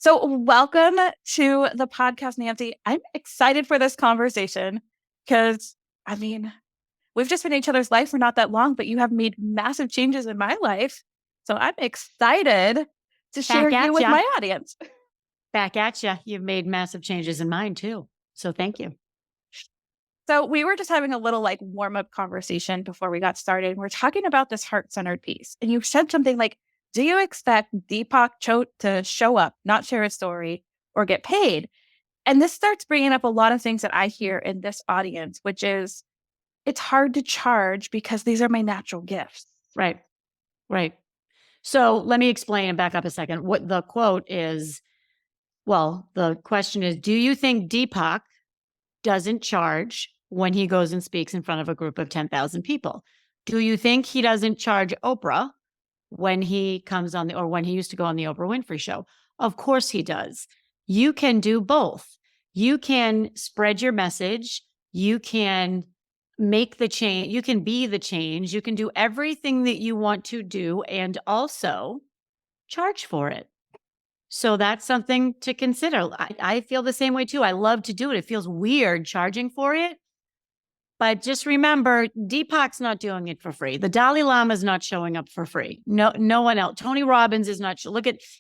So, welcome to the podcast, Nancy. I'm excited for this conversation because, I mean, we've just been in each other's life for not that long, but you have made massive changes in my life. So, I'm excited to share Back you at with ya. my audience. Back at you. You've made massive changes in mine too. So thank you. So, we were just having a little warm up conversation before we got started. We're talking about this heart centered piece. And you said something like, do you expect Deepak Chote to show up, not share a story, or get paid? And this starts bringing up a lot of things that I hear in this audience, which is it's hard to charge because these are my natural gifts. Right. Right. So let me explain and back up a second. What the quote is, the question is, do you think Deepak doesn't charge when he goes and speaks in front of a group of 10,000 people? Do you think he doesn't charge Oprah when he comes on or when he used to go on the Oprah Winfrey Show? Of course he does. You can do both. You can spread your message. You can make the change. You can be the change. You can do everything that you want to do and also charge for it. So that's something to consider. I feel the same way too. I love to do it. It feels weird charging for it. But just remember, Deepak's not doing it for free. The Dalai Lama is not showing up for free. No one else. Tony Robbins is not.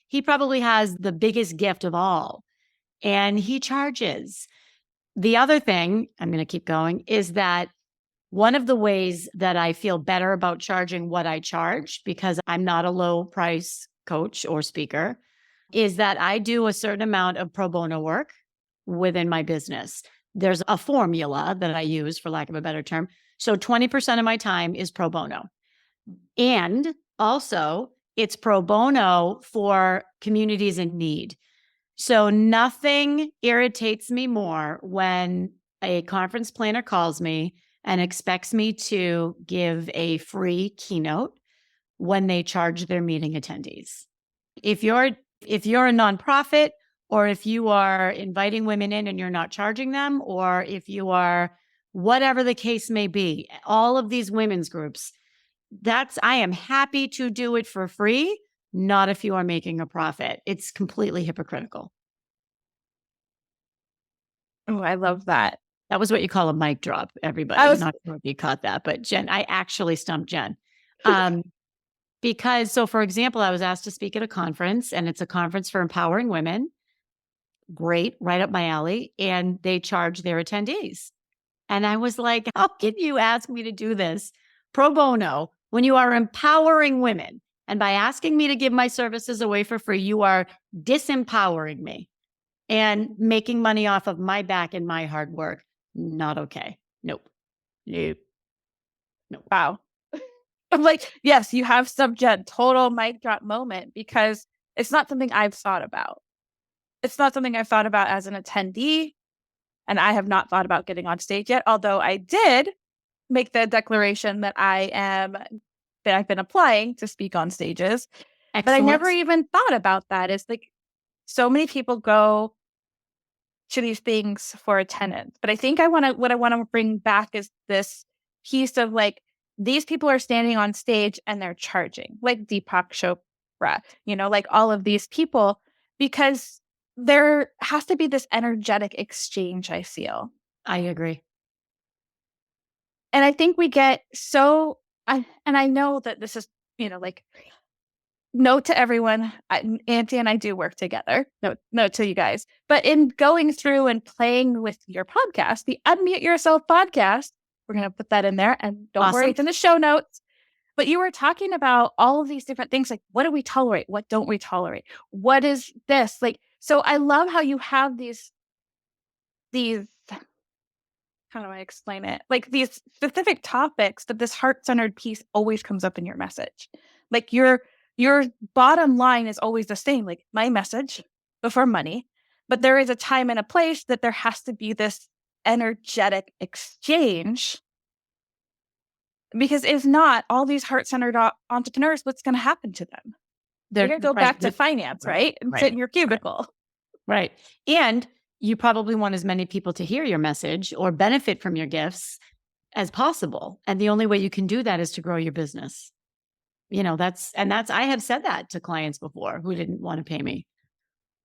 He probably has the biggest gift of all, and he charges. The other thing, I'm going to keep going, is that one of the ways that I feel better about charging what I charge, because I'm not a low price coach or speaker, is that I do a certain amount of pro bono work within my business. There's a formula that I use, for lack of a better term. So 20% of my time is pro bono. And also, it's pro bono for communities in need. So nothing irritates me more when a conference planner calls me and expects me to give a free keynote when they charge their meeting attendees. If you're a nonprofit, or if you are inviting women in and you're not charging them, or if you are whatever the case may be, all of these women's groups, I am happy to do it for free, not if you are making a profit. It's completely hypocritical. Oh, I love that. That was what you call a mic drop, everybody. Not sure if you caught that, but Jen, I actually stumped Jen. Because, so for example, I was asked to speak at a conference, and it's a conference for empowering women. Great, right up my alley. And they charge their attendees. And I was like, how can you ask me to do this pro bono when you are empowering women? And by asking me to give my services away for free, you are disempowering me and making money off of my back and my hard work. Not okay. Nope. Wow. I'm like, yes, you have some total mic drop moment, because it's not something I've thought about. It's not something I've thought about as an attendee, and I have not thought about getting on stage yet. Although I did make the declaration that I've been applying to speak on stages. Excellent. But I never even thought about that. It's like so many people go to these things for attendance. But I think what I want to bring back is this piece of these people are standing on stage and they're charging, like Deepak Chopra, like all of these people, because there has to be this energetic exchange, I feel. I agree. And I think we get and I know that this is, note to everyone, Auntie and I do work together. Note to you guys. But in going through and playing with your podcast, the Unmute Yourself podcast, we're going to put that in there. And don't worry, it's in the show notes. But you were talking about all of these different things, like what do we tolerate? What don't we tolerate? What is this? So I love how you have these, how do I explain it? Like these specific topics that this heart-centered piece always comes up in your message. Like your bottom line is always the same, like my message before money, but there is a time and a place that there has to be this energetic exchange. Because if not, all these heart-centered entrepreneurs, what's going to happen to them? They're going to go back to finance, right? And sit in your cubicle. Right. And you probably want as many people to hear your message or benefit from your gifts as possible. And the only way you can do that is to grow your business. I have said that to clients before who didn't want to pay me.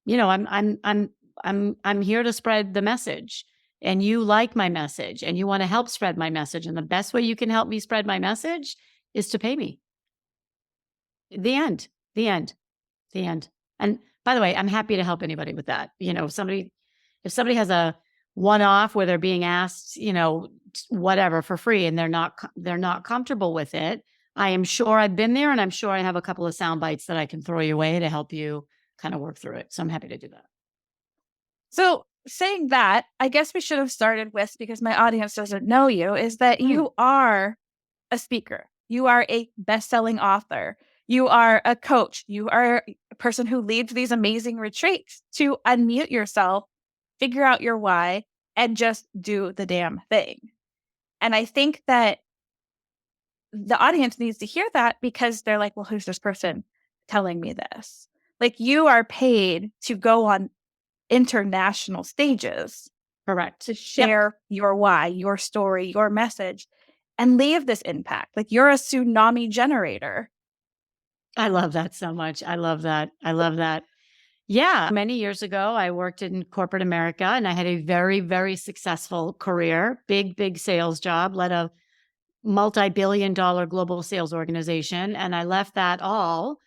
I'm here to spread the message, and you like my message, and you want to help spread my message. And the best way you can help me spread my message is to pay me. The end, the end, the end. And by the way, I'm happy to help anybody with that. If somebody has a one-off where they're being asked, whatever for free, and they're not comfortable with it, I am sure I've been there, and I'm sure I have a couple of sound bites that I can throw your way to help you kind of work through it. So I'm happy to do that. So saying that, I guess we should have started with, because my audience doesn't know you, is that you are a speaker. You are a best-selling author. You are a coach. You are a person who leads these amazing retreats. To unmute yourself, figure out your why, and just do the damn thing. And I think that the audience needs to hear that, because they're like, well, who's this person telling me this? Like, you are paid to go on international stages Correct. to share your why, your story, your message, and leave this impact. Like, you're a tsunami generator. I love that so much. I love that. I love that. Yeah. Many years ago, I worked in corporate America, and I had a very, very successful career, big sales job, led a multi-billion-dollar global sales organization. And I left that all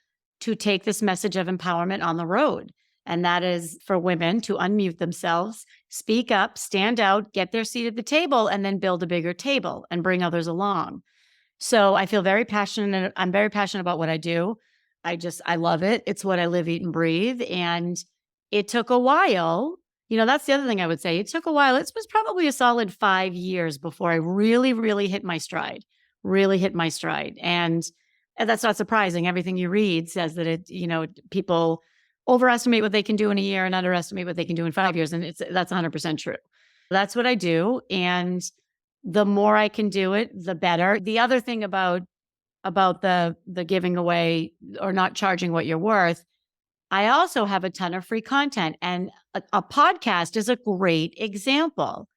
to take this message of empowerment on the road. And that is for women to unmute themselves, speak up, stand out, get their seat at the table, and then build a bigger table and bring others along. So I feel very passionate. I'm very passionate about what I do. I love it. It's what I live, eat, and breathe. And it took a while. That's the other thing I would say. It took a while. It was probably a solid 5 years before I really, really hit my stride, And that's not surprising. Everything you read says that people overestimate what they can do in a year and underestimate what they can do in 5 years. And that's 100% true. That's what I do. And the more I can do it, the better. The other thing about the giving away or not charging what you're worth, I also have a ton of free content, and a podcast is a great example.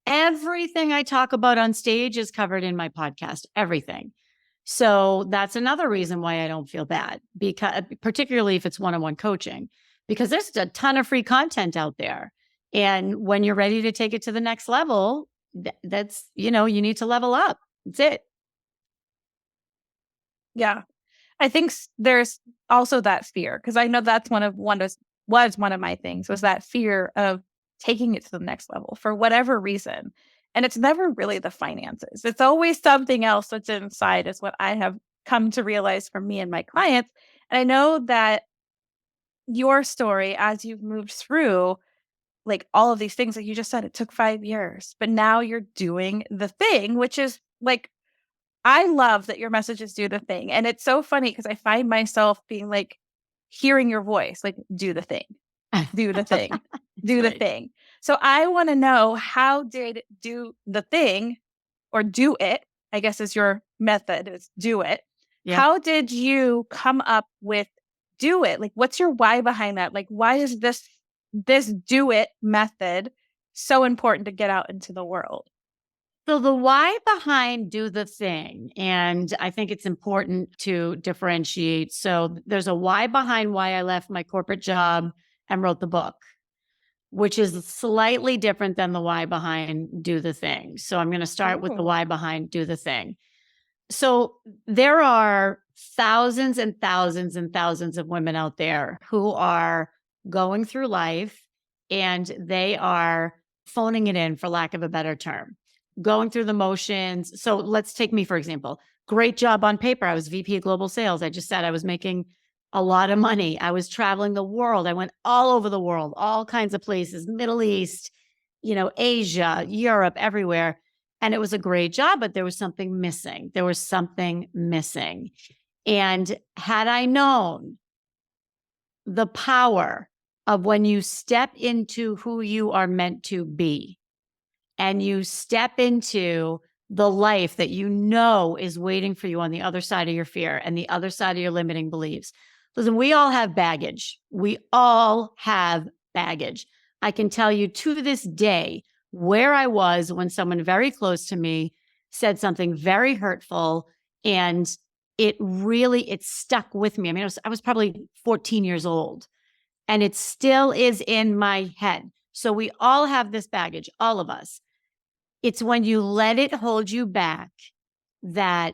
Everything I talk about on stage is covered in my podcast, everything. So that's another reason why I don't feel bad, because particularly if it's one-on-one coaching, because there's a ton of free content out there. And when you're ready to take it to the next level, that's, you need to level up. That's it. Yeah. I think there's also that fear, because I know that's was one of my things, was that fear of taking it to the next level for whatever reason. And it's never really the finances. It's always something else that's inside, is what I have come to realize for me and my clients. And I know that your story, as you've moved through like all of these things, like you just said, it took 5 years, but now you're doing the thing, which is like, I love that your messages do the thing. And it's so funny, because I find myself being like, hearing your voice, like, do the thing, do the thing, do the thing. So I want to know, how did do the thing, or do it, I guess is your method, is do it. Yep. How did you come up with do it? Like, what's your why behind that? Like, why is this do it method so important to get out into the world? So the why behind do the thing, and I think it's important to differentiate. So there's a why behind why I left my corporate job and wrote the book, which is slightly different than the why behind do the thing. So I'm going to start with the why behind do the thing. So there are thousands and thousands and thousands of women out there who are going through life, and they are phoning it in, for lack of a better term, going through the motions. So let's take me, for example. Great job on paper. I was VP of global sales. I just said I was making a lot of money. I was traveling the world. I went all over the world, all kinds of places, Middle East, Asia, Europe, everywhere. And it was a great job, but there was something missing. And had I known the power of when you step into who you are meant to be, and you step into the life that is waiting for you on the other side of your fear and the other side of your limiting beliefs. Listen, we all have baggage. I can tell you to this day where I was when someone very close to me said something very hurtful, and it stuck with me. I mean, I was probably 14 years old. and it still is in my head. So we all have this baggage, all of us. It's when you let it hold you back that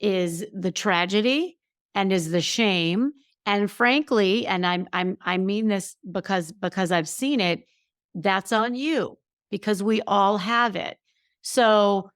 is the tragedy and is the shame. And frankly, and I mean this because I've seen it, that's on you because we all have it. So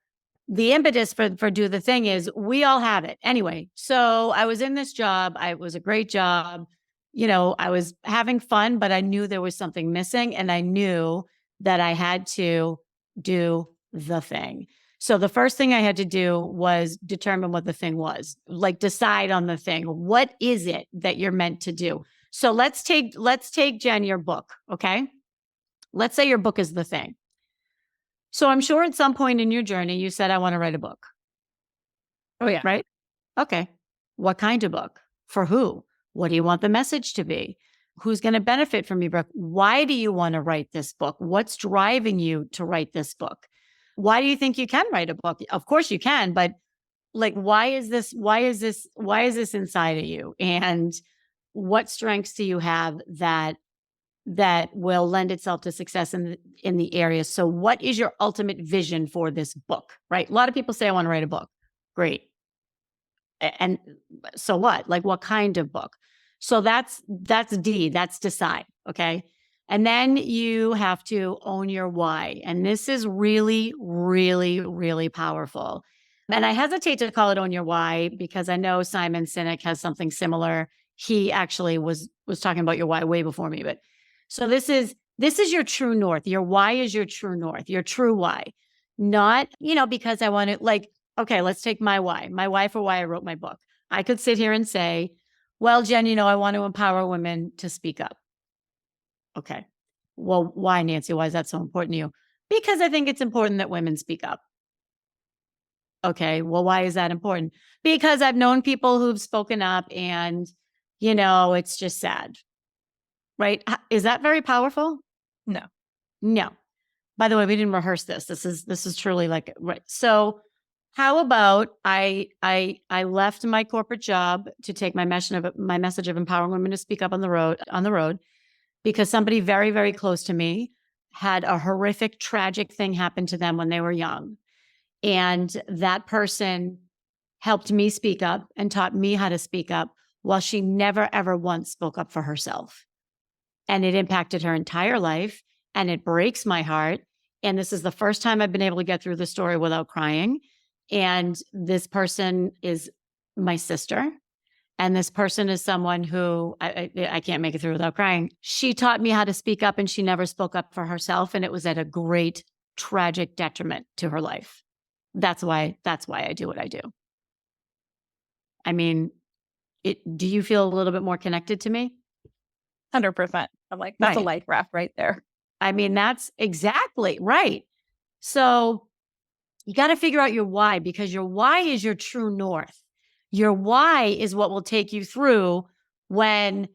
the impetus for do the thing is we all have it. Anyway, so I was in this job. It was a great job. I was having fun, but I knew there was something missing and I knew that I had to do the thing. So the first thing I had to do was determine what the thing was, like decide on the thing. What is it that you're meant to do? So let's take Jen, your book. Okay. Let's say your book is the thing. So I'm sure at some point in your journey, you said, I want to write a book. Oh, yeah. Right? Okay. What kind of book? For who? What do you want the message to be? Who's going to benefit from your book? Why do you want to write this book? What's driving you to write this book? Why do you think you can write a book? Of course you can, but like, why is this inside of you? And what strengths do you have that will lend itself to success in the area? So what is your ultimate vision for this book, right? A lot of people say, I want to write a book. Great. And so what? Like, what kind of book? So that's D, that's decide. Okay. And then you have to own your why. And this is really, really, really powerful. And I hesitate to call it own your why because I know Simon Sinek has something similar. He actually was talking about your why way before me. But so this is your true north. Your why is your true north, your true why. Not, because I want to, like, okay, let's take my why for why I wrote my book. I could sit here and say, well, Jen, I want to empower women to speak up. Okay. Well, why, Nancy? Why is that so important to you? Because I think it's important that women speak up. Okay. Well, why is that important? Because I've known people who've spoken up and, it's just sad. Right? Is that very powerful? No. No. By the way, we didn't rehearse this. This is truly like, right. So how about I left my corporate job to take my message of empowering women to speak up on the road because somebody very, very close to me had a horrific, tragic thing happen to them when they were young. And that person helped me speak up and taught me how to speak up while she never, ever once spoke up for herself. And it impacted her entire life. And it breaks my heart. And this is the first time I've been able to get through the story without crying. And this person is my sister. And this person is someone who I can't make it through without crying. She taught me how to speak up and she never spoke up for herself. And it was at a great, tragic detriment to her life. That's why I do what I do. I mean, do you feel a little bit more connected to me? 100%. I'm like, that's Right. a life raft right there. I mean, that's exactly right. So you got to figure out your why because your why is your true north. Your why is what will take you through when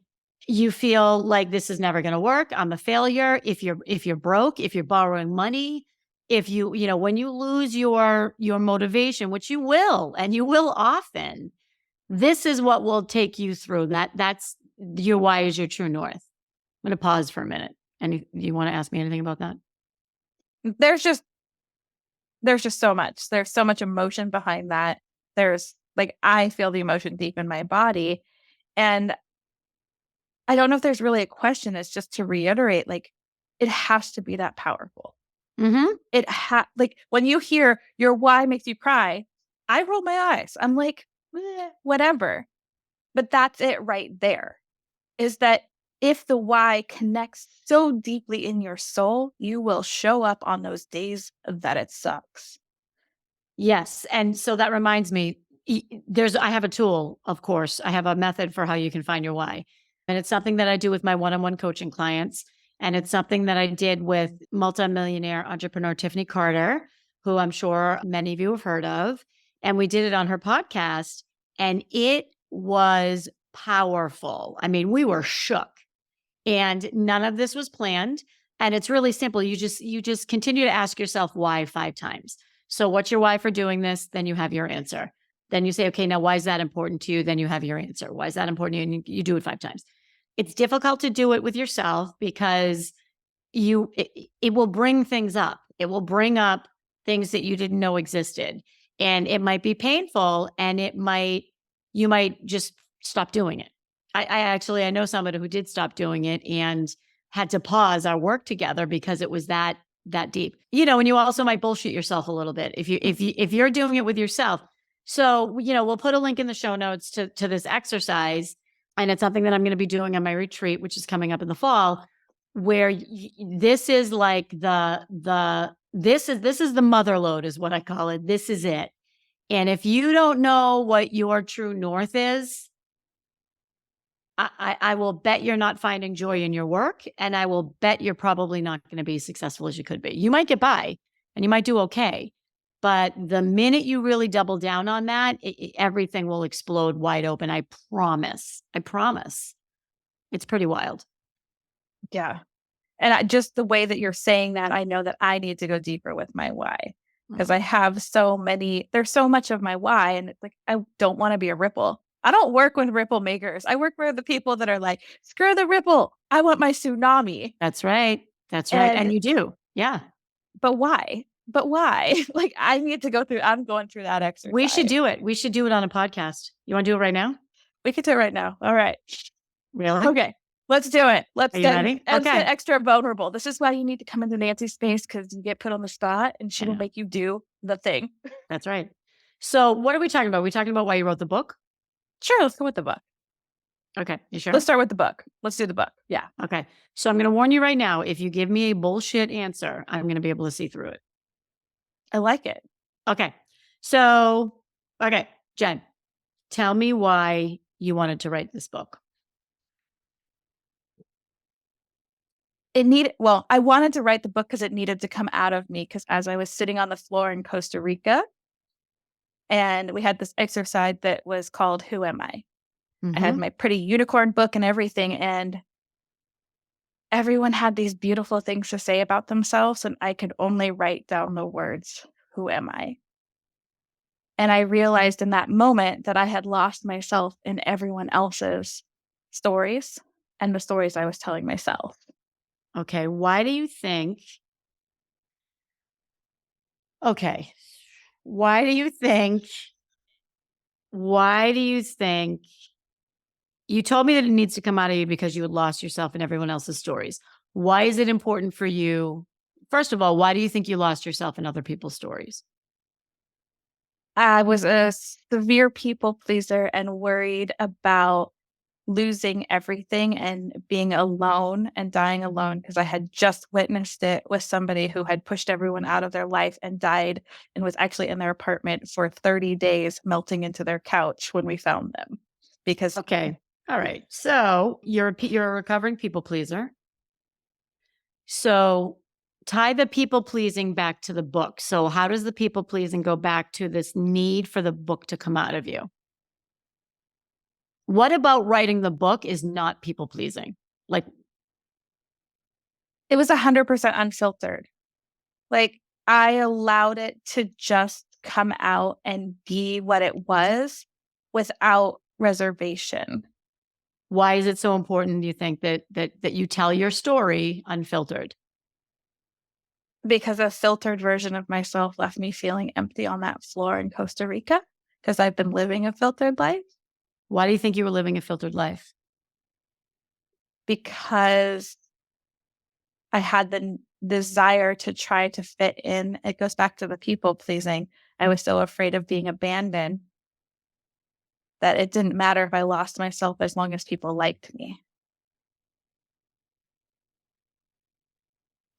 you feel like this is never going to work. I'm a failure. If you're broke, if you're borrowing money, if when you lose your motivation, which you will, and you will often, this is what will take you through. That's your why is your true north. I'm going to pause for a minute. And you want to ask me anything about that? There's just so much. There's so much emotion behind that. There's like, I feel the emotion deep in my body. And I don't know if there's really a question. It's just to reiterate, like, it has to be that powerful. Mm-hmm. Like when you hear your why makes you cry, I roll my eyes. I'm like, whatever. But that's it right there. Is that if the why connects so deeply in your soul, you will show up on those days that it sucks. Yes. And so that reminds me, I have a tool, of course. I have a method for how you can find your why. And it's something that I do with my one-on-one coaching clients. And it's something that I did with multimillionaire entrepreneur Tiffany Carter, who I'm sure many of you have heard of. And we did it on her podcast. And it was powerful. I mean, we were shook. And none of this was planned. And it's really simple. You just continue to ask yourself why 5 times. So what's your why for doing this? Then you have your answer. Then you say, okay, now why is that important to you? Then you have your answer. Why is that important to you? And you do it 5 times. It's difficult to do it with yourself because it will bring things up. It will bring up things that you didn't know existed. And it might be painful and you might just stop doing it. I know somebody who did stop doing it and had to pause our work together because it was that deep. And you also might bullshit yourself a little bit if you're doing it with yourself. So, we'll put a link in the show notes to this exercise. And it's something that I'm going to be doing on my retreat, which is coming up in the fall, where this is like this is the mother load is what I call it. This is it. And if you don't know what your true north is, I will bet you're not finding joy in your work. And I will bet you're probably not going to be as successful as you could be. You might get by and you might do okay. But the minute you really double down on that, everything will explode wide open. I promise. I promise. It's pretty wild. Yeah. And just the way that you're saying that, I know that I need to go deeper with my why, because I have there's so much of my why. And it's like, I don't want to be a ripple. I don't work with ripple makers. I work with the people that are like, screw the ripple. I want my tsunami. That's right. That's right. And you do. Yeah. But why? Like, I'm going through that exercise. We should do it. We should do it on a podcast. You want to do it right now? We could do it right now. All right. Really? Okay. Let's do it. Let's get extra vulnerable. This is why you need to come into Nancy's space, because you get put on the spot and she will make you do the thing. That's right. So what are we talking about? Are we talking about why you wrote the book? Sure. Let's go with the book. Okay. You sure? Let's start with the book. Let's do the book. Yeah. Okay. So I'm going to warn you right now. If you give me a bullshit answer, I'm going to be able to see through it. I like it. Okay. So, Jen, tell me why you wanted to write this book. I wanted to write the book because it needed to come out of me, because as I was sitting on the floor in Costa Rica, and we had this exercise that was called Who Am I? I had my pretty unicorn book and everything, and everyone had these beautiful things to say about themselves, and I could only write down the words, who am I? And I realized in that moment that I had lost myself in everyone else's stories and the stories I was telling myself. Okay. Why do you think you told me that it needs to come out of you because you had lost yourself in everyone else's stories? Why is it important for you? First of all, why do you think you lost yourself in other people's stories? I was a severe people pleaser and worried about losing everything and being alone and dying alone, because I had just witnessed it with somebody who had pushed everyone out of their life and died and was actually in their apartment for 30 days, melting into their couch when we found them. Because okay. All right. So you're a recovering people pleaser. So tie the people pleasing back to the book. So how does the people pleasing go back to this need for the book to come out of you? What about writing the book is not people pleasing? Like, it was 100% unfiltered. Like, I allowed it to just come out and be what it was without reservation. Why is it so important, do you think, that you tell your story unfiltered? Because a filtered version of myself left me feeling empty on that floor in Costa Rica, because I've been living a filtered life. Why do you think you were living a filtered life? Because I had the desire to try to fit in. It goes back to the people pleasing. I was so afraid of being abandoned that it didn't matter if I lost myself as long as people liked me.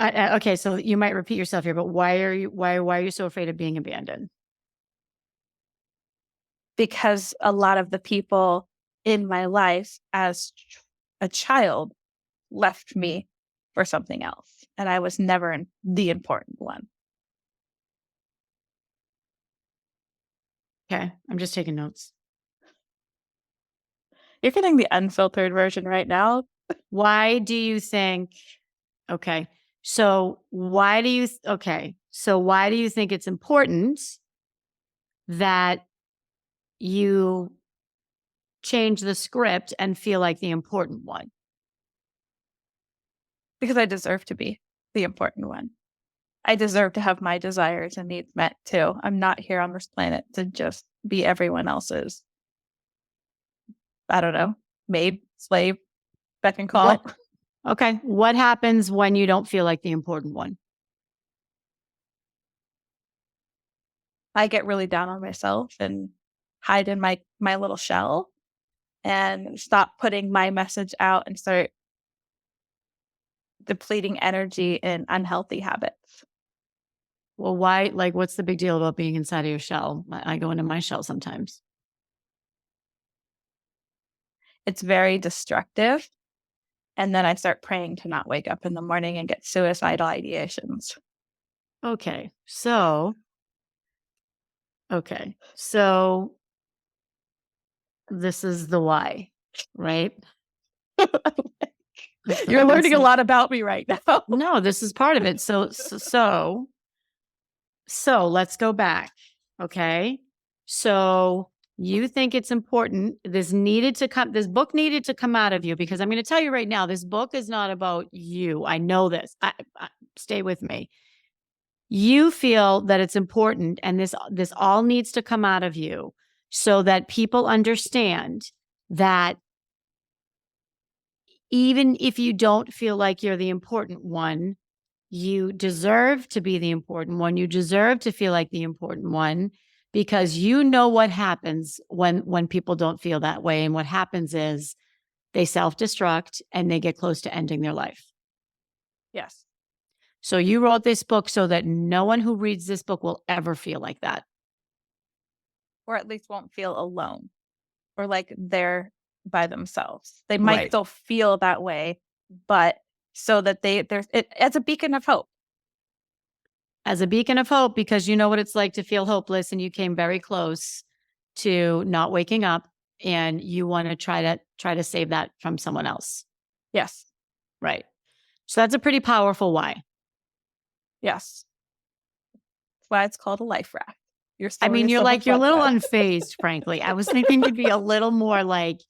Okay, so you might repeat yourself here, but why are you so afraid of being abandoned? Because a lot of the people in my life as a child left me for something else, and I was never the important one. Okay, I'm just taking notes. You're getting the unfiltered version right now. Why do you think? Okay, so why do you think it's important that you change the script and feel like the important one? Because I deserve to be the important one. I deserve to have my desires and needs met too. I'm not here on this planet to just be everyone else's, I don't know, maid, slave, beck and call. What? Okay. What happens when you don't feel like the important one? I get really down on myself and hide in my little shell and stop putting my message out and start depleting energy in unhealthy habits. Well, why? Like, what's the big deal about being inside of your shell? I go into my shell sometimes. It's very destructive. And then I start praying to not wake up in the morning and get suicidal ideations. Okay. So this is the why, right? You're learning a lot about me right now. No, this is part of it. So let's go back. Okay. So you think it's important. This book needed to come out of you, because I'm going to tell you right now, this book is not about you. I know this. Stay with me. You feel that it's important, and this all needs to come out of you so that people understand that even if you don't feel like you're the important one, you deserve to be the important one. You deserve to feel like the important one, because you know what happens when people don't feel that way. And what happens is they self-destruct and they get close to ending their life. Yes. So you wrote this book so that no one who reads this book will ever feel like that. Or at least won't feel alone or like they're by themselves. They might Right. still feel that way, but so that as a beacon of hope. As a beacon of hope, because you know what it's like to feel hopeless, and you came very close to not waking up, and you want to try to save that from someone else. Yes. Right. So that's a pretty powerful why. Yes. That's why it's called a life raft. Your I story mean, is you're so like, much you're a fun, little though. unfazed, frankly. I was thinking you'd be a little more like,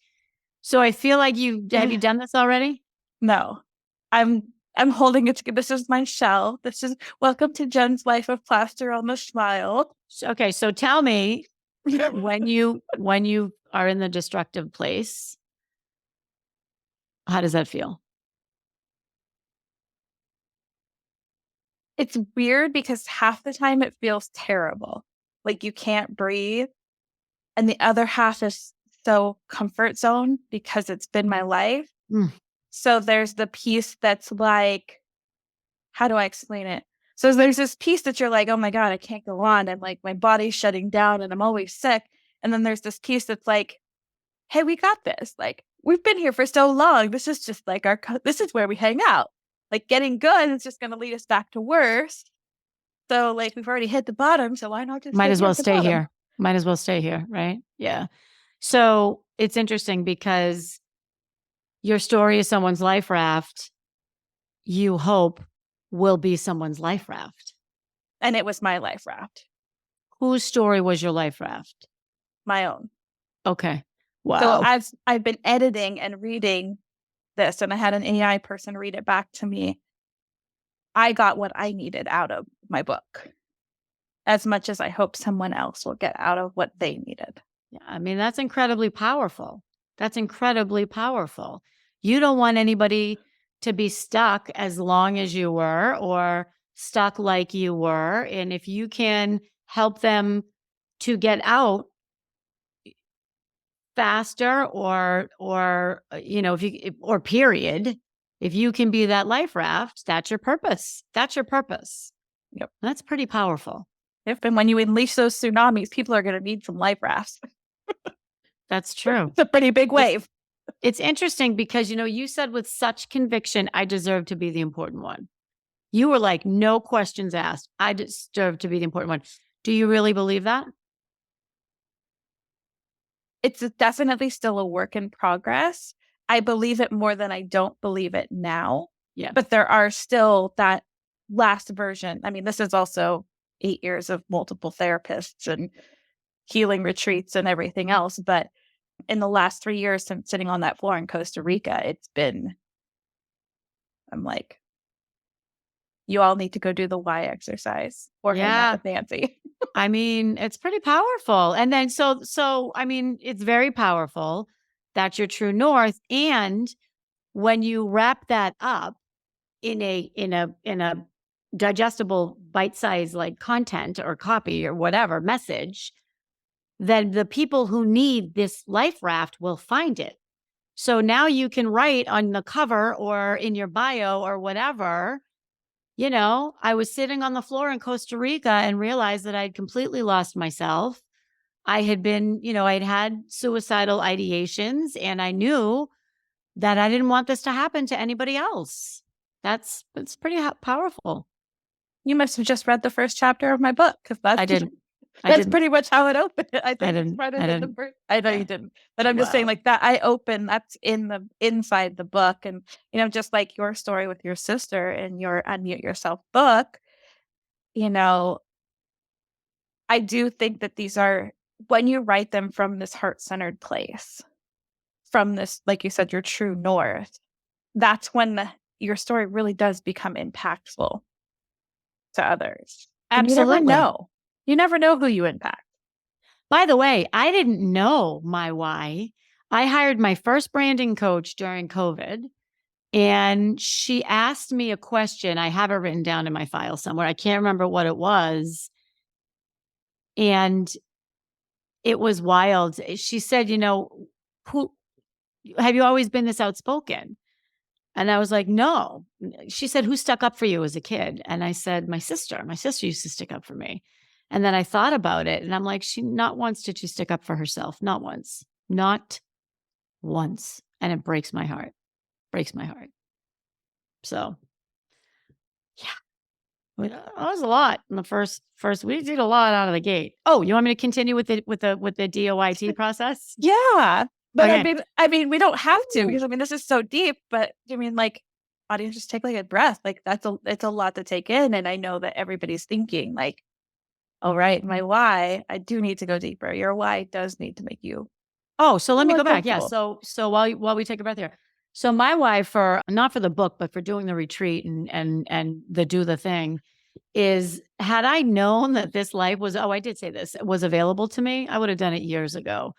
so I feel like have you done this already? No. I'm holding it together. This is my shell. This is welcome to Jen's life of plaster on the smile. Okay. So tell me, when you are in the destructive place, how does that feel? It's weird because half the time it feels terrible. Like you can't breathe. And the other half is so comfort zone because it's been my life. Mm. So there's the piece that's like, how do I explain it? So there's this piece that you're like, oh my God, I can't go on. I'm like, my body's shutting down and I'm always sick. And then there's this piece that's like, hey, we got this. Like, we've been here for so long. This is just like this is where we hang out. Like, getting good is just going to lead us back to worse. So, like, we've already hit the bottom. So why not just Might as well at the stay bottom? here. Might as well stay here, right? Yeah. So it's interesting because your story is someone's life raft. You hope will be someone's life raft. And it was my life raft, Whose story was your life raft? my own. Okay. So Wow. I've been editing and reading this, and I had an AI person read it back to me. I got what I needed out of my book, as much as I hope someone else will get out of what they needed. Yeah, I mean, that's incredibly powerful. That's incredibly powerful. You don't want anybody to be stuck as long as you were, or stuck like you were. And if you can help them to get out faster, or period, if you can be that life raft, that's your purpose. That's your purpose. Yep. That's pretty powerful. If and when you unleash those tsunamis, people are going to need some life rafts. That's true. It's a pretty big wave. It's interesting because, you said with such conviction, I deserve to be the important one. You were like, no questions asked. I deserve to be the important one. Do you really believe that? It's definitely still a work in progress. I believe it more than I don't believe it now. Yeah. But there are still that last version. I mean, this is also 8 years of multiple therapists and healing retreats and everything else. But in the last 3 years since sitting on that floor in Costa Rica, I'm like, you all need to go do the Y exercise or hang out Yeah. with Nancy. I mean, it's pretty powerful. And then I mean, it's very powerful. That's your true north. And when you wrap that up in a digestible bite-sized like content or copy or whatever message, then the people who need this life raft will find it. So now you can write on the cover or in your bio or whatever, I was sitting on the floor in Costa Rica and realized that I'd completely lost myself. I had been, I'd had suicidal ideations and I knew that I didn't want this to happen to anybody else. It's pretty powerful. You must have just read the first chapter of my book because I didn't. I that's didn't. pretty much how it opened. I I think it's didn't. right I in the didn't. first. I know Yeah. you didn't, but I'm just saying Wow. like that. I open that's in the inside the book, and just like your story with your sister and your Unmute Yourself book. I do think that these are when you write them from this heart centered place, from this, like you said, your true north. That's when your story really does become impactful to others. And you never Absolutely. know. You never know who you impact. By the way, I didn't know my why. I hired my first branding coach during COVID, and she asked me a question. I have it written down in my file somewhere. I can't remember what it was. And it was wild. She said, who have you always been this outspoken? And I was like, no. She said, who stuck up for you as a kid? And I said, my sister. My sister used to stick up for me. And then I thought about it and I'm like, not once did she stick up for herself. Not once. Not once. And it breaks my heart. Breaks my heart. So yeah. That was a lot in the first. We did a lot out of the gate. Oh, you want me to continue with the DOIT process? Yeah. But Okay. I mean, we don't have to Ooh. because this is so deep. But I mean, like, audience, just take like a breath. Like it's a lot to take in. And I know that everybody's thinking, like, all right, my why, I do need to go deeper. Your why does need to make you Oh, so let me more go back. Yeah. comfortable. So while we take a breath here. So my why for not for the book, but for doing the retreat and the do the thing is had I known that this life was, I did say this, was available to me, I would have done it years ago.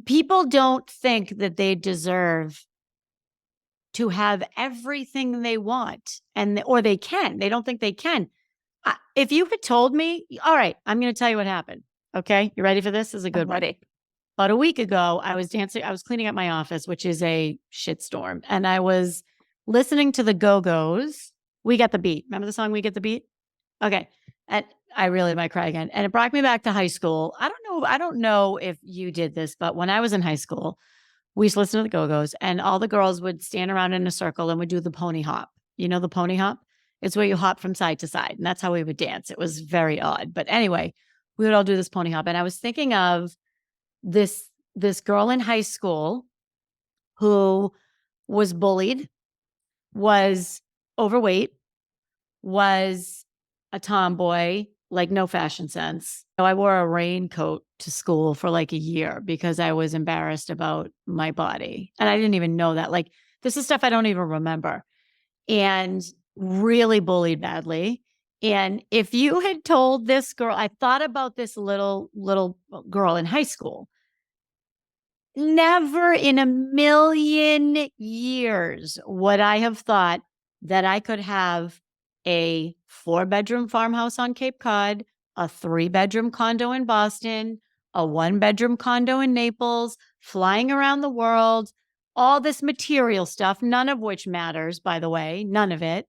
People don't think that they deserve to have everything they want or they can. They don't think they can. If you had told me, all right, I'm going to tell you what happened. Okay. You ready for this? This is a I'm good one. ready. About a week ago, I was cleaning up my office, which is a shitstorm. And I was listening to the Go-Go's. We Get the Beat. Remember the song We Get the Beat? Okay. And I really might cry again. And it brought me back to high school. I don't know if you did this, but when I was in high school, we used to listen to the Go-Go's and all the girls would stand around in a circle and would do the pony hop. You know the pony hop? It's where you hop from side to side. And that's how we would dance. It was very odd. But anyway, we would all do this pony hop. And I was thinking of this girl in high school who was bullied, was overweight, was a tomboy, like no fashion sense. So I wore a raincoat to school for like a year because I was embarrassed about my body. And I didn't even know that. Like this is stuff I don't even remember. And really bullied badly. And if you had told this girl, I thought about this little girl in high school. Never in a million years would I have thought that I could have a 4-bedroom farmhouse on Cape Cod, a 3-bedroom condo in Boston, a 1-bedroom condo in Naples, flying around the world, all this material stuff, none of which matters, by the way, none of it.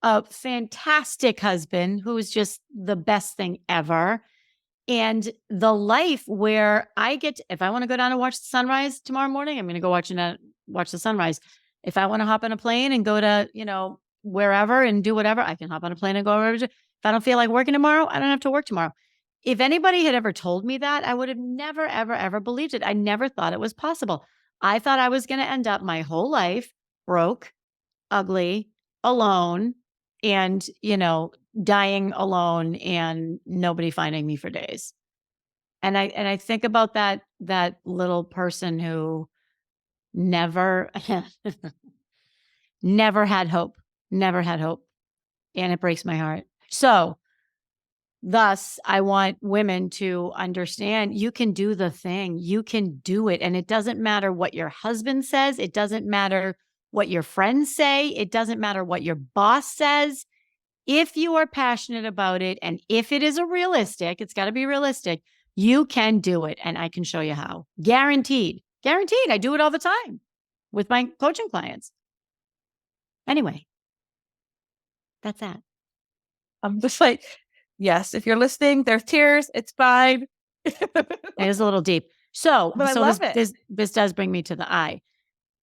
A fantastic husband who is just the best thing ever. And the life where I get if I wanna go down and watch the sunrise tomorrow morning, I'm gonna go watch the sunrise. If I wanna hop on a plane and go to, wherever and do whatever, I can hop on a plane and go wherever. If I don't feel like working tomorrow, I don't have to work tomorrow. If anybody had ever told me that, I would have never, ever, ever believed it. I never thought it was possible. I thought I was gonna end up my whole life broke, ugly, alone, and, dying alone and nobody finding me for days. And I think about that little person who never never had hope, never had hope. and it breaks my heart. So, thus, I want women to understand you can do the thing. You can do it. And it doesn't matter what your husband says. It doesn't matter what your friends say. It doesn't matter what your boss says. If you are passionate about it and if it is realistic, it's got to be realistic, you can do it. And I can show you how. Guaranteed. Guaranteed. I do it all the time with my coaching clients. Anyway, that's that. I'm just like, yes, if you're listening, there's tears. It's fine. It is a little deep. So, But I love it. This does bring me to the I.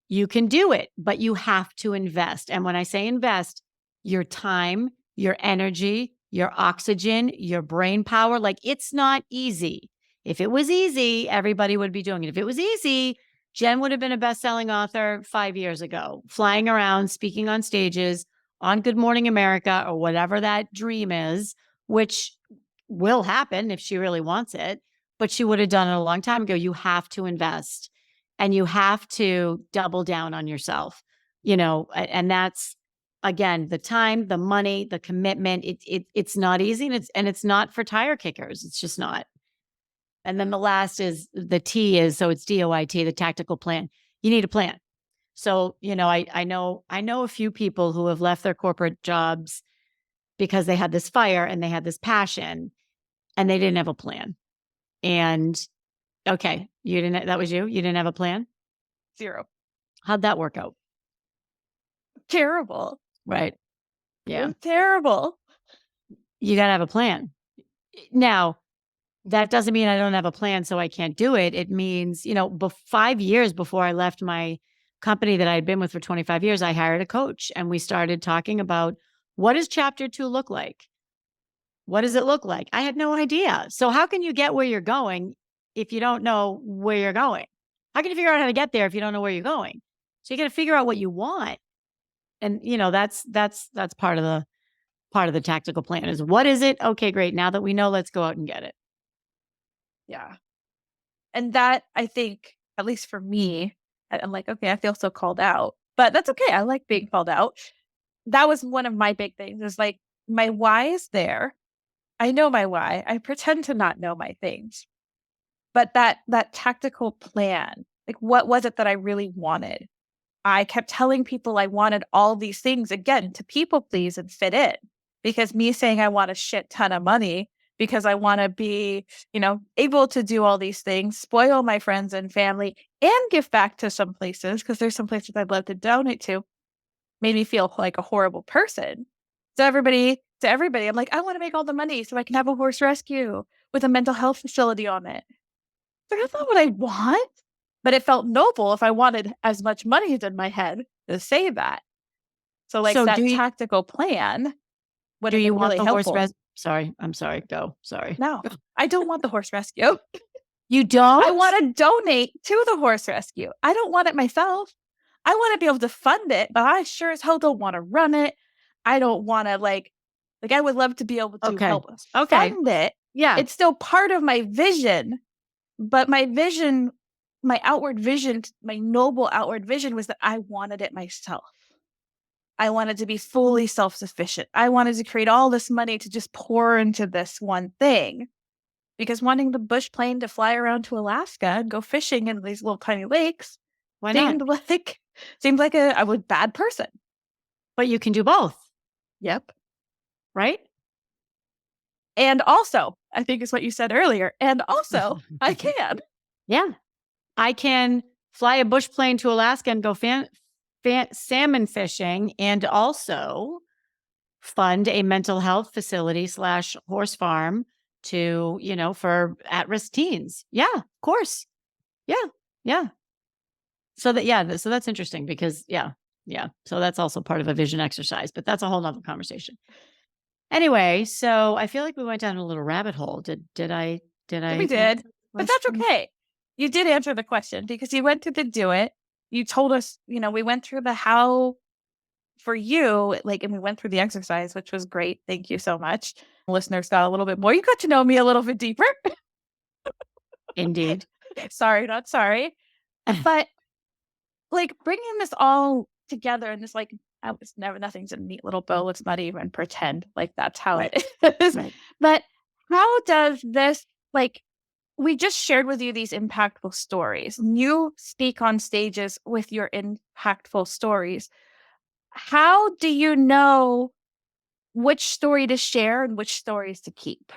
You can do it, but you have to invest. And when I say invest, your time, your energy, your oxygen, your brain power, like it's not easy. If it was easy, everybody would be doing it. If it was easy, Jen would have been a best-selling author 5 years ago, flying around, speaking on stages, on Good Morning America, or whatever that dream is, which will happen if she really wants it. But she would have done it a long time ago. You have to invest and you have to double down on yourself, and that's, again, the time, the money, the commitment. It's not easy, and it's not for tire kickers. It's just not. And then the last is the T is, so it's DOIT, the tactical plan. You need a plan. So, I know a few people who have left their corporate jobs because they had this fire and they had this passion and they didn't have a plan. And okay, that was you? You didn't have a plan? 0. How'd that work out? Terrible. Right. Yeah. Terrible. You got to have a plan. Now, that doesn't mean I don't have a plan so I can't do it. It means, 5 years before I left my company that I had been with for 25 years, I hired a coach and we started talking about what does chapter 2 look like? What does it look like? I had no idea. So how can you get where you're going if you don't know where you're going? How can you figure out how to get there if you don't know where you're going? So you got to figure out what you want. And that's part of the tactical plan is what is it? Okay, great. Now that we know, let's go out and get it. Yeah. And that, I think, at least for me, I'm like, okay, I feel so called out, but that's okay. I like being called out. That was one of my big things is like, my why is there. I know my why. I pretend to not know my things, but that tactical plan, like what was it that I really wanted? I kept telling people I wanted all these things, again, to people please and fit in, because me saying I want a shit ton of money because I want to be, able to do all these things, spoil my friends and family, and give back to some places, because there's some places I'd love to donate to, made me feel like a horrible person. To everybody, I'm like, I want to make all the money so I can have a horse rescue with a mental health facility on it. So that's not what I want. But it felt noble if I wanted as much money as in my head to say that. So like that tactical plan would have been really helpful. Sorry, I'm sorry. Go. Sorry. No, I don't want the horse rescue. You don't? I want to donate to the horse rescue. I don't want it myself. I want to be able to fund it, but I sure as hell don't want to run it. I don't want to like I would love to be able to help fund it. Yeah. It's still part of my vision, but my vision, my outward vision, my noble outward vision was that I wanted it myself. I wanted to be fully self-sufficient. I wanted to create all this money to just pour into this one thing. Because wanting the bush plane to fly around to Alaska and go fishing in these little tiny lakes seemed like a bad person. But you can do both. Yep. Right? And also, I think is what you said earlier. And also, I can. Yeah. I can fly a bush plane to Alaska and go salmon fishing and also fund a mental health facility / horse farm to, for at-risk teens. Yeah, of course. Yeah. Yeah. So that's interesting because yeah. So that's also part of a vision exercise, but that's a whole nother conversation. Anyway, so I feel like we went down a little rabbit hole. Did I? We did, but that's okay. You did answer the question because you went through the do it. You told us, we went through the how for you, and we went through the exercise, which was great. Thank you so much. Listeners got a little bit more. You got to know me a little bit deeper. Indeed. Sorry, not sorry. But bringing this all together in this I was never nothing's a neat little bow. Let's not even pretend like that's how Right. it is. Right. But how does this like we just shared with you these impactful stories. You speak on stages with your impactful stories. How do you know which story to share and which stories to keep?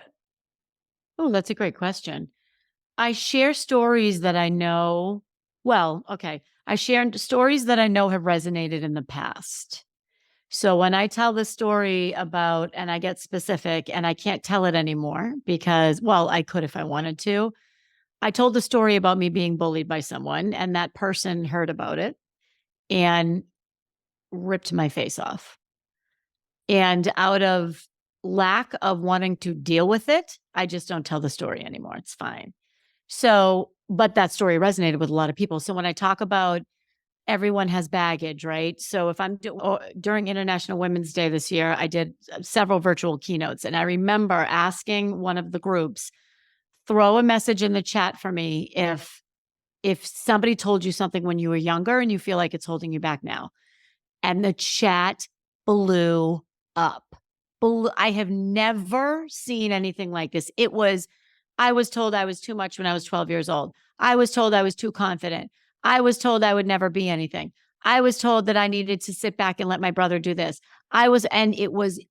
Oh, that's a great question. I share stories that I know well, okay. I share stories that I know have resonated in the past. So when I tell the story about and I get specific and I can't tell it anymore because, well, I could if I wanted to. I told the story about me being bullied by someone and that person heard about it and ripped my face off. And out of lack of wanting to deal with it, I just don't tell the story anymore. It's fine. So, but that story resonated with a lot of people. So when I talk about everyone has baggage, right? So if during International Women's Day this year, I did several virtual keynotes, and I remember asking one of the groups, throw a message in the chat for me if somebody told you something when you were younger and you feel like it's holding you back now. And the chat blew up. I have never seen anything like this. I was told I was too much when I was 12 years old. I was told I was too confident. I was told I would never be anything. I was told that I needed to sit back and let my brother do this. And it was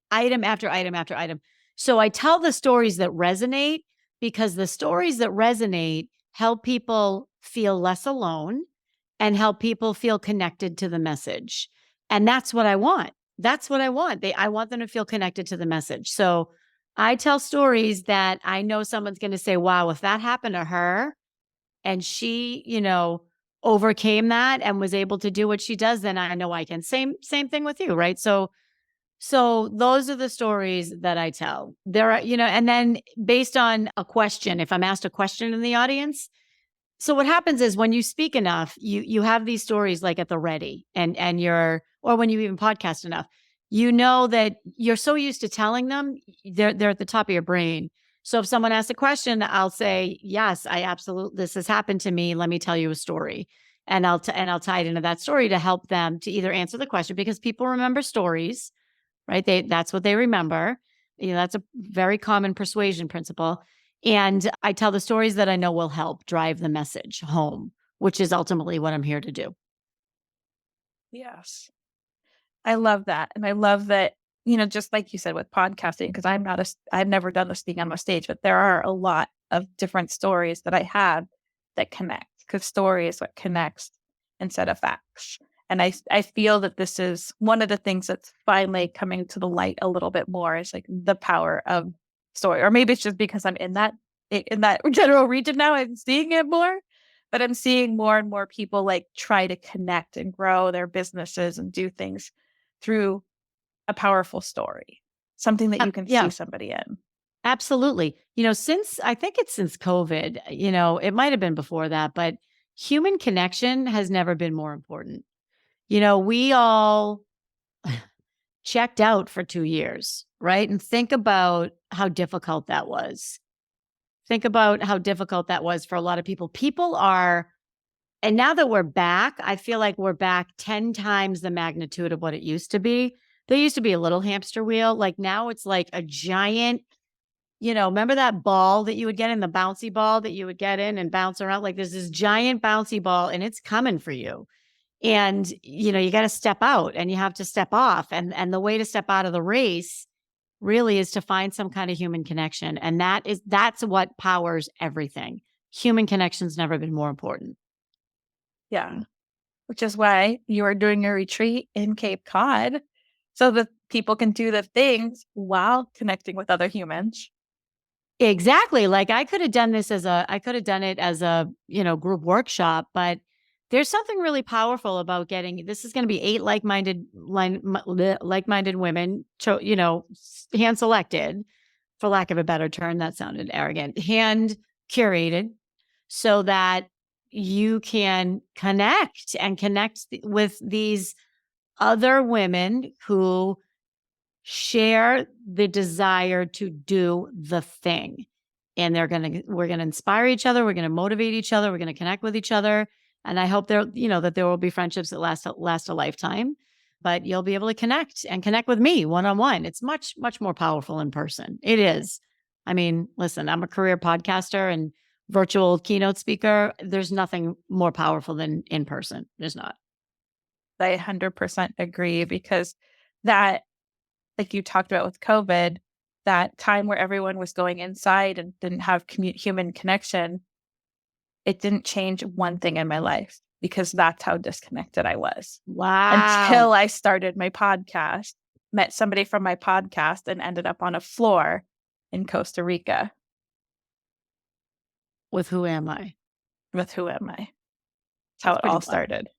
item after item after item. So I tell the stories that resonate because the stories that resonate help people feel less alone and help people feel connected to the message. And that's what I want. That's what I want. I want them to feel connected to the message. So I tell stories that I know someone's going to say, wow, if that happened to her and she, overcame that and was able to do what she does, then I know I can. Same thing with you, right? So those are the stories that I tell. There are, and then based on a question, if I'm asked a question in the audience, so what happens is when you speak enough, you have these stories like at the ready and or when you even podcast enough, you know that you're so used to telling them, they're at the top of your brain. So if someone asks a question, I'll say, yes, I absolutely, this has happened to me. Let me tell you a story. And I'll tie it into that story to help them to either answer the question because people remember stories, right? That's what they remember. That's a very common persuasion principle. And I tell the stories that I know will help drive the message home, which is ultimately what I'm here to do. Yes. I love that. And I love that, just like you said with podcasting, because I've never done this thing on my stage, but there are a lot of different stories that I have that connect because story is what connects instead of facts. And I feel that this is one of the things that's finally coming to the light a little bit more is like the power of story. Or maybe it's just because I'm in that general region now, I'm seeing it more. But I'm seeing more and more people like try to connect and grow their businesses and do things through a powerful story, something that you can see Yeah, somebody in. absolutely. I think it's since COVID, it might have been before that, but human connection has never been more important. We all checked out for 2 years, right? And think about how difficult that was. Think about how difficult that was for a lot of people. And now that we're back, I feel like we're back 10 times the magnitude of what it used to be. There used to be a little hamster wheel. Like now it's like a giant, remember that ball that you would get in the bouncy ball that you would get in and bounce around? Like there's this giant bouncy ball and it's coming for you. And, you got to step out and you have to step off. And the way to step out of the race really is to find some kind of human connection. And that's what powers everything. Human connection's never been more important. Yeah. Which is why you are doing a retreat in Cape Cod so that people can do the things while connecting with other humans. Exactly. Like I could have done it as a, group workshop, but there's something really powerful about this is going to be 8 like-minded women, hand selected, for lack of a better term. That sounded arrogant, hand curated so that you can connect with these other women who share the desire to do the thing. And we're going to inspire each other. We're going to motivate each other. We're going to connect with each other. And I hope that there will be friendships that last a lifetime. but you'll be able to connect with me one-on-one. It's much, much more powerful in person. It is. I mean, listen, I'm a career podcaster and virtual keynote speaker. There's nothing more powerful than in person. There's not. I 100% agree because that, like you talked about with COVID, that time where everyone was going inside and didn't have human connection, it didn't change one thing in my life because that's how disconnected I was Wow. until I started my podcast, met somebody from my podcast, and ended up on a floor in Costa Rica With Who Am I? with Who Am I? That's how That's it pretty all wild. started.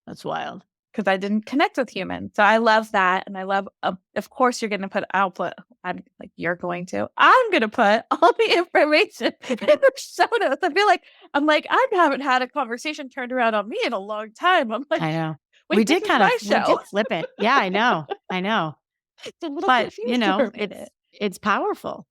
That's wild. Because I didn't connect with humans. So I love that. And I love, of course, I'll put, I'm like, you're going to, I'm going to put all the information in the show notes. I feel like, I haven't had a conversation turned around on me in a long time. I'm like, I know. wait, this is my We did show. flip it. Yeah, I know. I know. It's a little But, confused for a minute. it's powerful.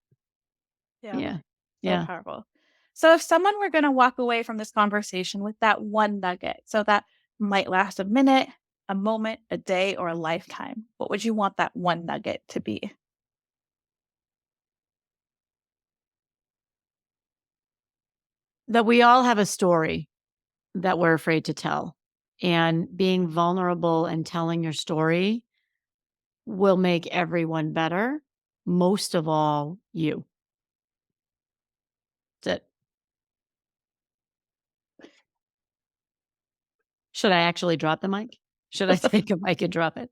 Yeah, Yeah. so Yeah. powerful. So if someone were going to walk away from this conversation with that one nugget, so that might last a minute, a moment, a day, or a lifetime, what would you want that one nugget to be? That we all have a story that we're afraid to tell. And being vulnerable and telling your story will make everyone better. Most of all, you. That's it. Should I actually drop the mic? Should I take a mic and drop it?